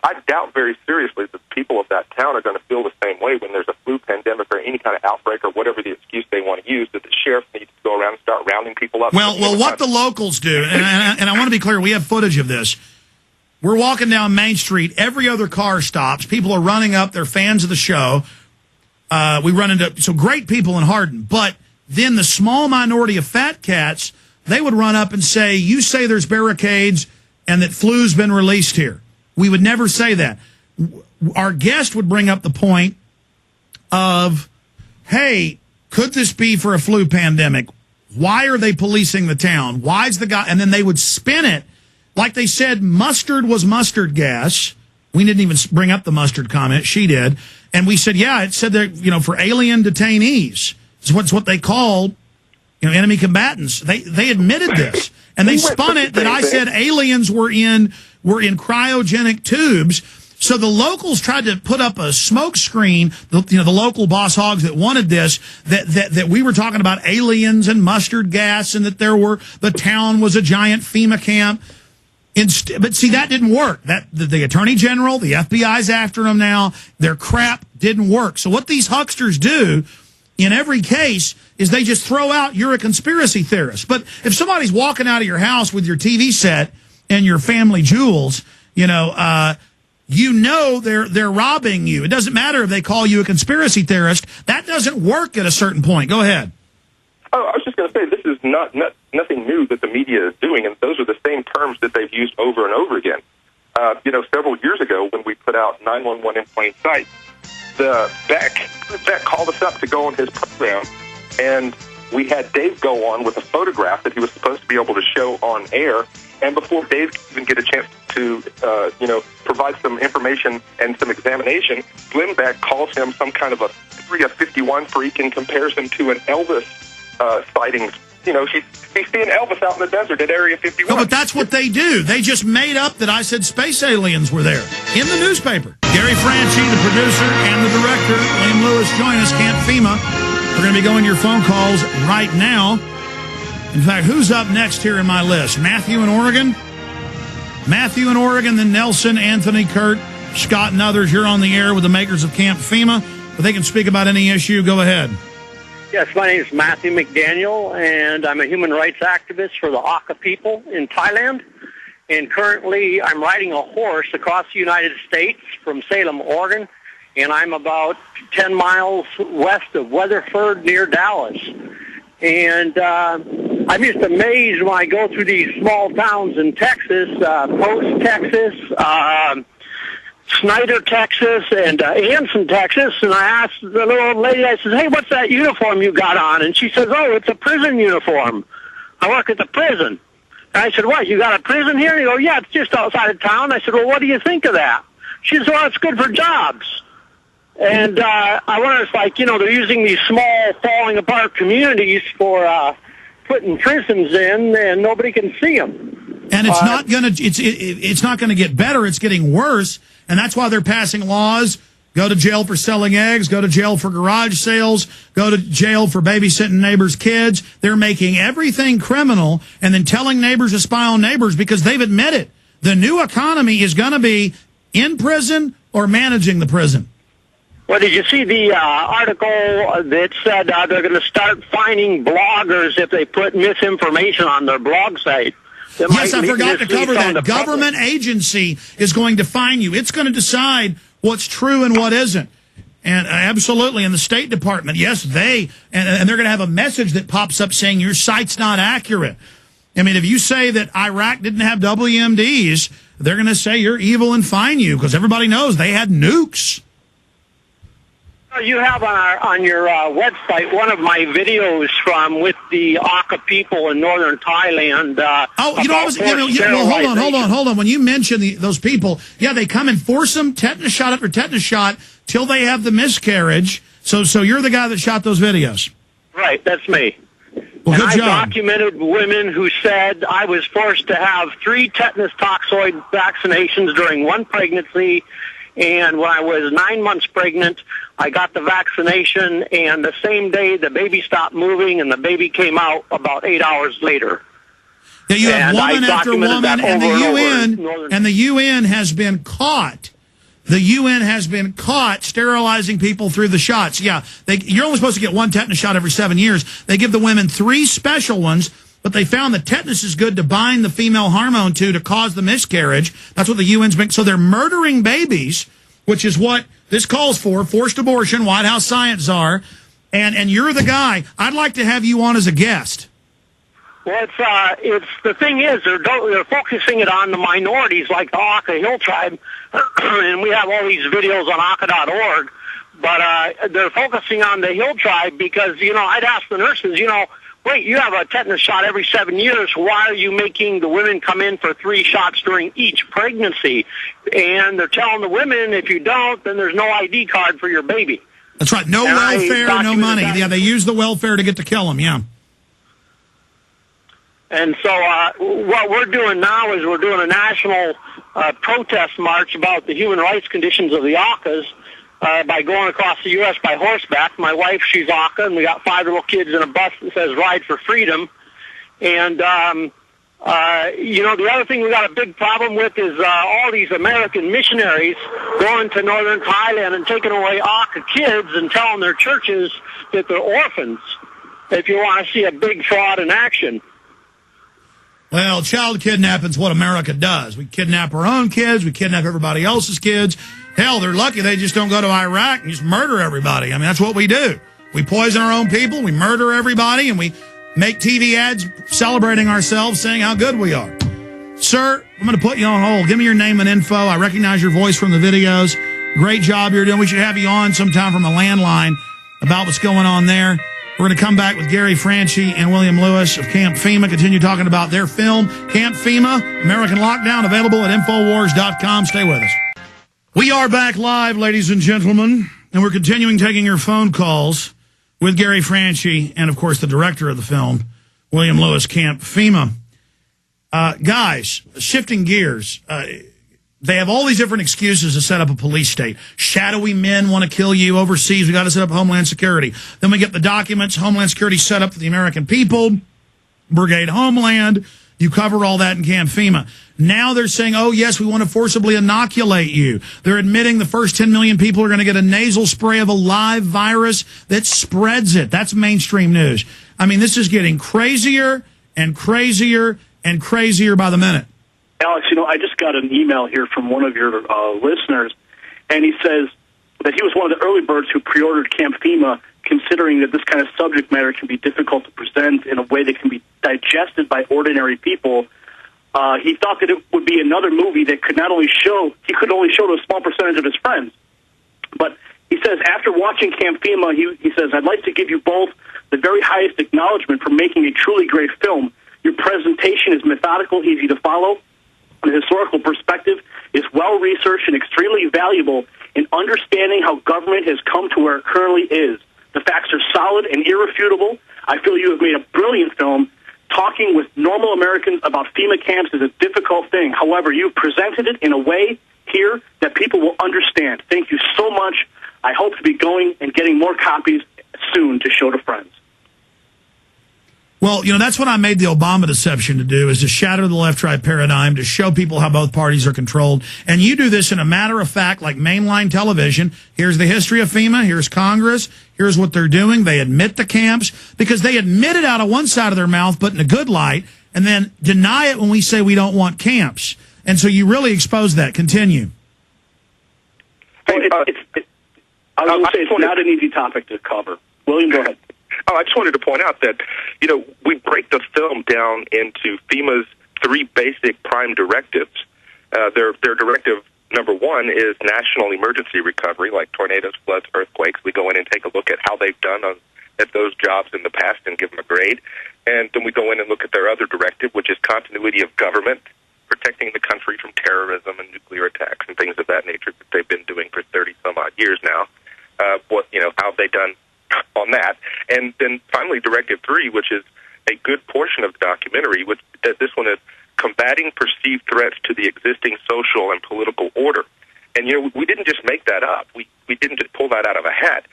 I doubt very seriously that people of that town are going to feel the same way when there's a flu pandemic or any kind of outbreak or whatever the excuse they want to use, that the sheriff needs to go around and start rounding people up. Well, what the locals do, and I want to be clear, we have footage of this. We're walking down Main Street. Every other car stops. People are running up. They're fans of the show. We run into some great people in Hardin. But then the small minority of fat cats, they would run up and say, you say there's barricades and that flu's been released here. We would never say that. Our guest would bring up the point of, hey, could this be for a flu pandemic? Why are they policing the town? Why's the guy? And then they would spin it like they said mustard was mustard gas. We didn't even bring up the mustard comment. She did. And we said, yeah, it said that, for alien detainees. It's what they call, enemy combatants. They admitted this. And they spun it that I said aliens were in cryogenic tubes. So the locals tried to put up a smoke screen, the local boss hogs that wanted this, that we were talking about aliens and mustard gas and that the town was a giant FEMA camp. But see, that didn't work. The Attorney General, the FBI's after them now. Their crap didn't work. So what these hucksters do in every case is they just throw out, you're a conspiracy theorist. But if somebody's walking out of your house with your TV set and your family jewels, they're robbing you. It doesn't matter if they call you a conspiracy theorist. That doesn't work at a certain point. Go ahead. Oh, I was just going to say, this is nothing new that the media is doing, and those are the same terms that they've used over and over again. Several years ago when we put out 911 in plain sight, Beck called us up to go on his program, and we had Dave go on with a photograph that he was supposed to be able to show on air. And before Dave could even get a chance to, provide some information and some examination, Glenn Beck calls him some kind of a Area 51 freak and compares him to an Elvis sightings. He's seeing Elvis out in the desert at Area 51. No, but that's what they do. They just made up that I said space aliens were there in the newspaper. Gary Franchi, the producer and the director, Liam Lewis, join us, Camp Fema. We're going to be going to your phone calls right now. In fact, who's up next here in my list? Matthew in Oregon, then Nelson, Anthony, Kurt, Scott, and others. You're on the air with the makers of Camp Fema. But they can speak about any issue. Go ahead. Yes, my name is Matthew McDaniel, and I'm a human rights activist for the Aka people in Thailand. And currently, I'm riding a horse across the United States from Salem, Oregon, and I'm about 10 miles west of Weatherford near Dallas. And I'm just amazed when I go through these small towns in Texas, Post, Texas, Snyder, Texas, and Anson, Texas, and I asked the little old lady, I said, hey, what's that uniform you got on? And she says, oh, it's a prison uniform. I work at the prison. And I said, what, you got a prison here? And he goes, yeah, it's just outside of town. I said, well, what do you think of that? She said, well, it's good for jobs. And I wonder if, they're using these small, falling apart communities for putting prisons in, and nobody can see them. And it's not going to get better. It's getting worse. And that's why they're passing laws. Go to jail for selling eggs. Go to jail for garage sales. Go to jail for babysitting neighbors' kids. They're making everything criminal and then telling neighbors to spy on neighbors because they've admitted the new economy is going to be in prison or managing the prison. Well, did you see the article that said they're going to start fining bloggers if they put misinformation on their blog site? Yes, I forgot to cover that. Government agency is going to fine you. It's going to decide what's true and what isn't. And absolutely, in the State Department, yes, and they're going to have a message that pops up saying your site's not accurate. I mean, if you say that Iraq didn't have WMDs, they're going to say you're evil and fine you because everybody knows they had nukes. You have on your website one of my videos with the Aka people in northern Thailand. Hold on. When you mention those people, yeah, they come and force them tetanus shot after tetanus shot till they have the miscarriage. So you're the guy that shot those videos. Right, that's me. Well, good job. I documented women who said I was forced to have 3 tetanus toxoid vaccinations during one pregnancy. And when I was 9 months pregnant, I got the vaccination, and the same day the baby stopped moving and the baby came out about 8 hours later. Yeah, you have woman after woman, and the UN has been caught. The UN has been caught sterilizing people through the shots. Yeah, you're only supposed to get one tetanus shot every 7 years. They give the women 3 special ones, but they found that tetanus is good to bind the female hormone to cause the miscarriage. That's what the UN's been. So they're murdering babies, which is what this calls for, forced abortion, White House science czar. And you're the guy. I'd like to have you on as a guest. Well, it's the thing is they're focusing it on the minorities like the Auca Hill tribe, and we have all these videos on Auca.org. But they're focusing on the Hill tribe because I'd ask the nurses, wait, you have a tetanus shot every 7 years. Why are you making the women come in for 3 shots during each pregnancy? And they're telling the women if you don't, then there's no ID card for your baby. That's right. No welfare, no money. Yeah, they use the welfare to get to kill them. Yeah. And so what we're doing now is we're doing a national protest march about the human rights conditions of the Aucas by going across the U.S. by horseback. My wife, she's Auca, and we got 5 little kids in a bus that says Ride for Freedom. And, the other thing we got a big problem with is all these American missionaries going to northern Thailand and taking away Auca kids and telling their churches that they're orphans, if you want to see a big fraud in action. Well, child kidnapping is what America does. We kidnap our own kids. We kidnap everybody else's kids. Hell, they're lucky they just don't go to Iraq and just murder everybody. I mean, that's what we do. We poison our own people. We murder everybody, and we make TV ads celebrating ourselves, saying how good we are. Sir, I'm going to put you on hold. Give me your name and info. I recognize your voice from the videos. Great job you're doing. We should have you on sometime from a landline about what's going on there. We're going to come back with Gary Franchi and William Lewis of Camp Fema, continue talking about their film, Camp Fema, American Lockdown, available at Infowars.com. Stay with us. We are back live, ladies and gentlemen, and we're continuing taking your phone calls with Gary Franchi and, of course, the director of the film, William Lewis, Camp Fema. Guys, shifting gears, they have all these different excuses to set up a police state. Shadowy men want to kill you overseas. We got to set up Homeland Security. Then we get the documents. Homeland Security set up for the American people. Brigade Homeland. You cover all that in Camp Fema. Now they're saying, oh, yes, we want to forcibly inoculate you. They're admitting the first 10 million people are going to get a nasal spray of a live virus that spreads it. That's mainstream news. I mean, this is getting crazier and crazier and crazier by the minute. Alex, I just got an email here from one of your listeners, and he says that he was one of the early birds who pre-ordered Camp Fema, considering that this kind of subject matter can be difficult to present in a way that can be digested by ordinary people. He thought that it would be another movie that could only show to a small percentage of his friends. But he says, after watching Camp Fema, he says, I'd like to give you both the very highest acknowledgement for making a truly great film. Your presentation is methodical, easy to follow. The historical perspective is well-researched and extremely valuable in understanding how government has come to where it currently is. The facts are solid and irrefutable. I feel you have made a brilliant film. Talking with normal Americans about FEMA camps is a difficult thing. However, you've presented it in a way here that people will understand. Thank you so much. I hope to be going and getting more copies soon to show to friends. Well, that's what I made the Obama deception to do, is to shatter the left-right paradigm, to show people how both parties are controlled. And you do this in a matter of fact, like mainline television. Here's the history of FEMA. Here's Congress. Here's what they're doing. They admit the camps because they admit it out of one side of their mouth, but in a good light, and then deny it when we say we don't want camps. And so you really expose that. Continue. Well, I was going to say it's not an easy topic to cover. William, go ahead. Oh, I just wanted to point out that, we break the film down into FEMA's 3 basic prime directives. Their directive number 1 is national emergency recovery, like tornadoes, floods, earthquakes. We go in and take a look at how they've done at those jobs in the past and give them a grade. And then we go in and look at their other directive, which is continuity of government, protecting the country from terrorism and nuclear attacks and things of that nature that they've been doing for 30-some-odd years now. How have they done on that? And then finally, Directive 3, which is a good portion of the documentary, which this one is combating perceived threats to the existing social and political order. And, we didn't just make that up. We didn't just pull that out of a hat.